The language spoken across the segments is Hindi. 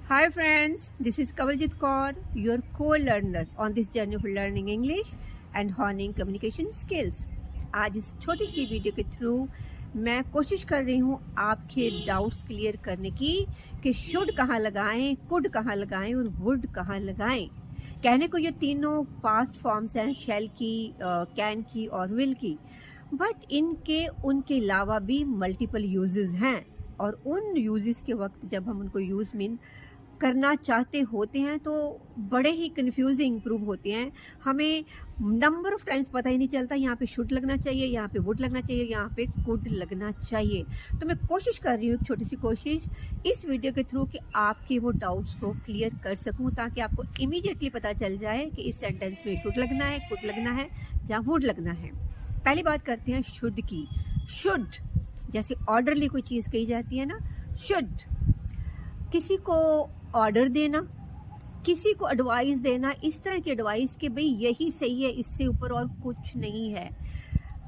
Hi friends, this is Kavaljit Kaur, your co-learner on this journey of learning English and honing communication skills. आज इस छोटी सी वीडियो के थ्रू मैं कोशिश कर रही हूँ आपके डाउट्स क्लियर करने की कि शुड कहाँ लगाएं, कुड कहाँ लगाएं और वुड कहाँ लगाएं। कहने को ये तीनों पास्ट फॉर्म्स हैं, शैल की, कैन की और विल की, बट इनके उनके अलावा भी मल्टीपल यूजेस हैं और उन यूजेस के वक्त जब हम उनको यूज मीन करना चाहते होते हैं तो बड़े ही कंफ्यूजिंग प्रूव होते हैं। हमें नंबर ऑफ टाइम्स पता ही नहीं चलता, यहाँ पे शुड लगना चाहिए, यहाँ पे वुड लगना चाहिए, यहाँ पे कुड लगना चाहिए। तो मैं कोशिश कर रही हूँ, एक छोटी सी कोशिश इस वीडियो के थ्रू कि आपके वो डाउट्स को क्लियर कर सकूँ, ताकि आपको इमीडिएटली पता चल जाए कि इस सेंटेंस में शुड लगना है, कुड लगना है या वुड लगना है। पहली बात करते हैं शुड की। शुड जैसे ऑर्डरली कोई चीज़ कही जाती है ना, शुड किसी को ऑर्डर देना, किसी को एडवाइस देना, इस तरह की एडवाइस कि भाई यही सही है, इससे ऊपर और कुछ नहीं है।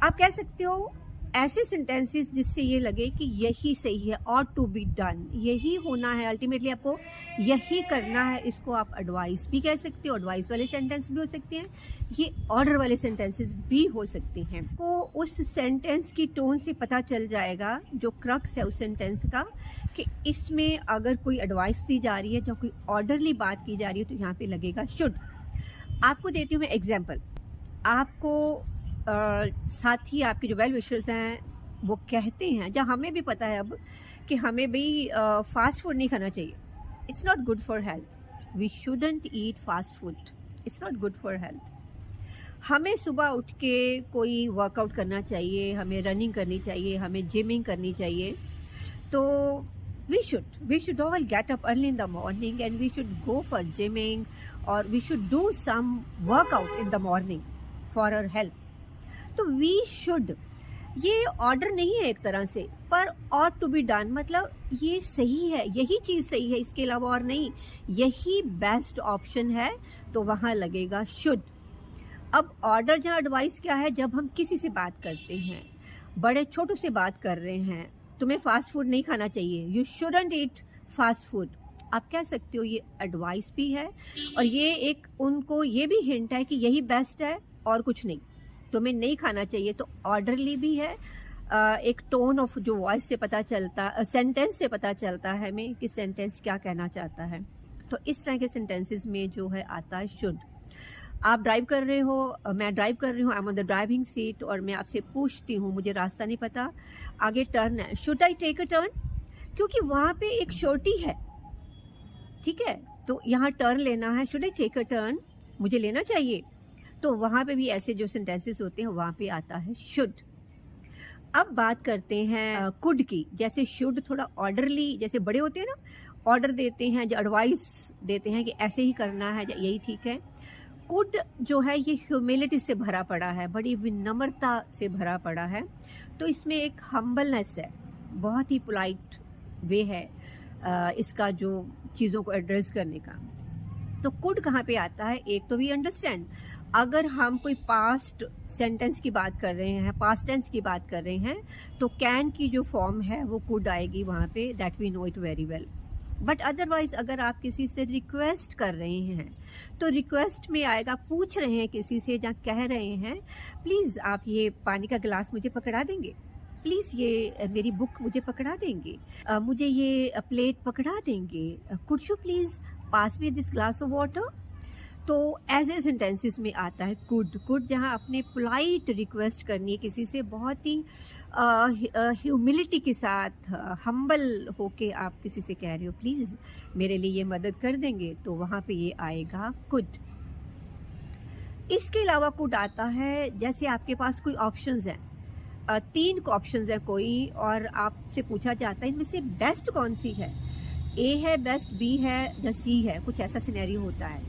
आप कह सकते हो ऐसे सेंटेंसेस जिससे ये लगे कि यही सही है, और टू बी डन, यही होना है, अल्टीमेटली आपको यही करना है, इसको आप एडवाइस भी कह सकते हो। एडवाइस वाले सेंटेंस भी हो सकते हैं, ये ऑर्डर वाले सेंटेंसेस भी हो सकते हैं। को उस सेंटेंस की टोन से पता चल जाएगा, जो क्रक्स है उस सेंटेंस का, कि इसमें अगर कोई एडवाइस दी जा रही है, जो कोई ऑर्डरली बात की जा रही है, तो यहाँ पे लगेगा शुड। आपको देती हूँ मैं एग्जाम्पल। आपको साथ ही आपके जो वेल विशर्स हैं वो कहते हैं, जहाँ हमें भी पता है अब कि हमें भी फास्ट फूड नहीं खाना चाहिए। It's not good for health, we shouldn't eat fast food, it's not good for health. हमें सुबह उठ के कोई वर्कआउट करना चाहिए, हमें रनिंग करनी चाहिए, हमें जिमिंग करनी चाहिए। तो we should all get up early in the morning and we should go for gymming, or we should do some workout in the morning for our health. तो we should ये ऑर्डर नहीं है एक तरह से, पर ought to be done मतलब ये सही है, यही चीज़ सही है, इसके अलावा और नहीं, यही बेस्ट ऑप्शन है, तो वहाँ लगेगा शुड। अब ऑर्डर जहाँ एडवाइस क्या है, जब हम किसी से बात करते हैं, बड़े छोटों से बात कर रहे हैं, तुम्हें फास्ट फूड नहीं खाना चाहिए, you shouldn't eat fast food, आप कह सकते हो ये एडवाइस भी है और ये एक उनको ये भी हिंट है कि यही बेस्ट है और कुछ नहीं, तुम्हें नहीं खाना चाहिए। तो ऑर्डरली भी है, एक टोन ऑफ जो वॉइस से पता चलता, सेंटेंस से पता चलता है हमें कि सेंटेंस क्या कहना चाहता है। तो इस तरह के सेंटेंसेस में जो है आता है शुड। आप ड्राइव कर रहे हो, मैं ड्राइव कर रही हूँ, I am on the driving seat, और मैं आपसे पूछती हूँ, मुझे रास्ता नहीं पता, आगे टर्न है, should I take a turn, क्योंकि वहाँ पे एक शॉर्टी है, ठीक है, तो यहाँ टर्न लेना है, should I take a turn, मुझे लेना चाहिए। तो वहाँ पे भी ऐसे जो सेंटेंसेस होते हैं वहाँ पे आता है शुड। अब बात करते हैं कुड की। जैसे शुड थोड़ा ऑर्डरली, जैसे बड़े होते हैं ना, ऑर्डर देते हैं, जो एडवाइस देते हैं कि ऐसे ही करना है, यही ठीक है। कुड जो है ये ह्यूमिलिटी से भरा पड़ा है, बड़ी विनम्रता से भरा पड़ा है, तो इसमें एक हम्बलनेस है, बहुत ही पोलाइट वे है इसका जो चीज़ों को एड्रेस करने का। तो कुड कहाँ पे आता है, एक तो वी अंडरस्टैंड, अगर हम कोई पास्ट सेंटेंस की बात कर रहे हैं, पास्ट टेंस की बात कर रहे हैं, तो कैन की जो फॉर्म है वो कुड आएगी वहाँ पे, that we know it very well. But otherwise अगर आप किसी से रिक्वेस्ट कर रहे हैं तो रिक्वेस्ट में आएगा, पूछ रहे हैं किसी से, जहाँ कह रहे हैं प्लीज़ आप ये पानी का गिलास मुझे पकड़ा देंगे, प्लीज़ ये मेरी बुक मुझे पकड़ा देंगे, मुझे ये प्लेट पकड़ा देंगे, could you please pass me this glass of water. तो ऐसे सेंटेंसेस में आता है कुड। कुड जहाँ आपने पोलाइट रिक्वेस्ट करनी है किसी से, बहुत ही ह्यूमिलिटी के साथ, हम्बल होके आप किसी से कह रहे हो प्लीज़ मेरे लिए ये मदद कर देंगे, तो वहाँ पे ये आएगा कुड। इसके अलावा कुड आता है जैसे आपके पास कोई ऑप्शंस हैं, 3 ऑप्शंस है कोई, और आपसे पूछा जाता है इनमें से बेस्ट कौन सी है, ए है बेस्ट, बी है या सी है, कुछ ऐसा सिनेरियो होता है।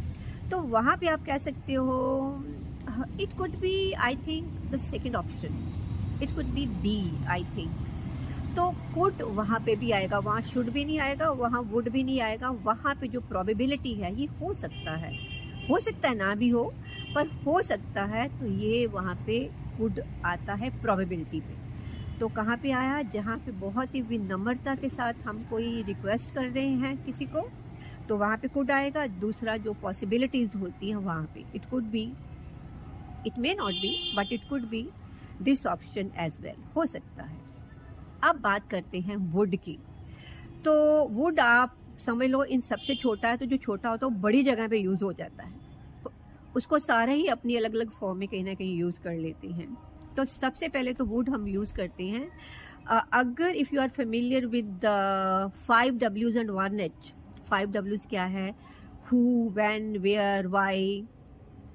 तो वहाँ पे आप कह सकते हो it could be I think the second option, it could be be I think. तो कुड वहाँ पे भी आएगा, वहाँ शुड भी नहीं आएगा, वहाँ वुड भी नहीं आएगा, वहाँ पे जो प्रोबेबिलिटी है ये हो सकता है ना भी हो, पर हो सकता है, तो ये वहाँ पे कुड आता है प्रोबेबिलिटी पे। तो कहाँ पे आया, जहाँ पे बहुत ही विनम्रता के साथ हम कोई रिक्वेस्ट कर रहे हैं किसी को, तो वहाँ पे कुड आएगा। दूसरा जो पॉसिबिलिटीज़ होती हैं वहाँ पे it could be, it may not be, but it could be this option as well, हो सकता है। अब बात करते हैं वुड की। तो वुड आप समझ लो इन सबसे छोटा है, तो जो छोटा होता है वो बड़ी जगह पे यूज़ हो जाता है, तो उसको सारे ही अपनी अलग अलग फॉर्म में कहीं ना कहीं यूज़ कर लेते हैं। तो सबसे पहले तो वुड हम यूज़ करते हैं अगर if you are familiar with 5 W's and 1 H। 5 W's क्या है? Who, when, where, why,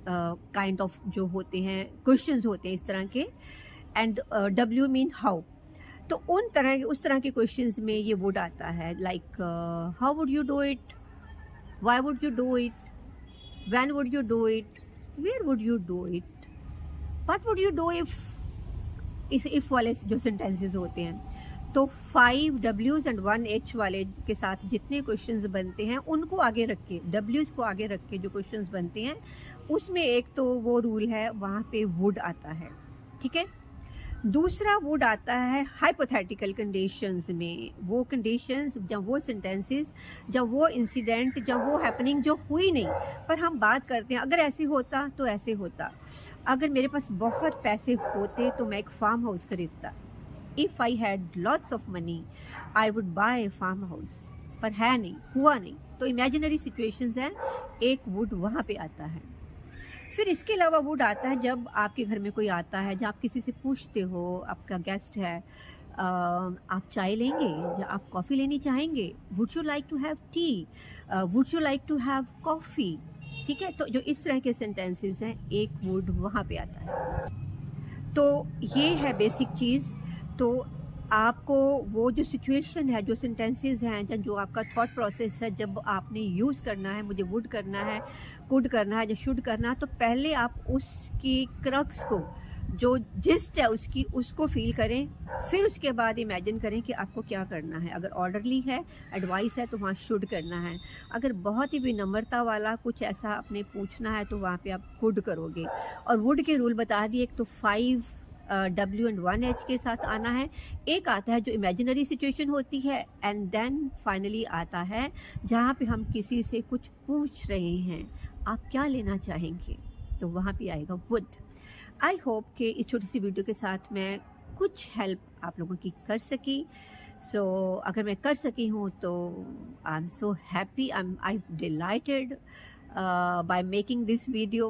kind of जो होते हैं क्वेश्चंस होते हैं इस तरह के, एंड W मीन हाउ। तो उस तरह के क्वेश्चंस में ये वुड आता है, like how would you do it, why would you do it, when would you do it, where would you do it, what would you do if वाले जो सेंटेंसेस होते हैं। तो 5 W's एंड 1 H वाले के साथ जितने क्वेश्चंस बनते हैं उनको आगे रख के, W's को आगे रख के जो क्वेश्चंस बनते हैं उसमें एक तो वो रूल है, वहाँ पे वुड आता है, ठीक है। दूसरा वुड आता है हाइपोथेटिकल कंडीशंस में, वो कंडीशंस जब वो सेंटेंसेस, जब वो इंसिडेंट, जब वो हैपनिंग जो हुई नहीं, पर हम बात करते हैं अगर ऐसे होता तो ऐसे होता, अगर मेरे पास बहुत पैसे होते तो मैं एक फार्म हाउस खरीदता। If I had lots of money I would buy a farm house, पर है नहीं, हुआ नहीं, तो इमेजिनरी सिचुएशंस हैं, एक वुड वहाँ पे आता है। फिर इसके अलावा वुड आता है जब आपके घर में कोई आता है, जब आप किसी से पूछते हो, आपका गेस्ट है, आप चाय लेंगे या आप कॉफ़ी लेनी चाहेंगे, would you like to have tea, would you like to have coffee, ठीक है। तो जो इस तरह के सेंटेंसेस हैं एक वुड वहाँ पे आता है। तो ये है बेसिक चीज़। तो आपको वो जो सिचुएशन है, जो सेंटेंसेस हैं, या जो आपका थॉट प्रोसेस है, जब आपने यूज़ करना है, मुझे वुड करना है, कुड करना है, या शुड करना है, तो पहले आप उसकी क्रक्स को, जो जिस्ट है उसकी, उसको फील करें। फिर उसके बाद इमेजिन करें कि आपको क्या करना है। अगर ऑर्डरली है, एडवाइस है, तो वहाँ शुड करना है। अगर बहुत ही विनम्रता वाला कुछ ऐसा आपने पूछना है तो वहाँ पे आप कुड करोगे। और वुड के रूल बता दिए, एक तो 5 W एंड 1 H के साथ आना है, एक आता है जो इमेजिनरी सिचुएशन होती है, एंड देन फाइनली आता है जहाँ पे हम किसी से कुछ पूछ रहे हैं, आप क्या लेना चाहेंगे, तो वहाँ पे आएगा वुड। आई होप कि इस छोटी सी वीडियो के साथ मैं कुछ हेल्प आप लोगों की कर सकी। सो अगर मैं कर सकी हूँ तो I am so happy, I dilated by making this video.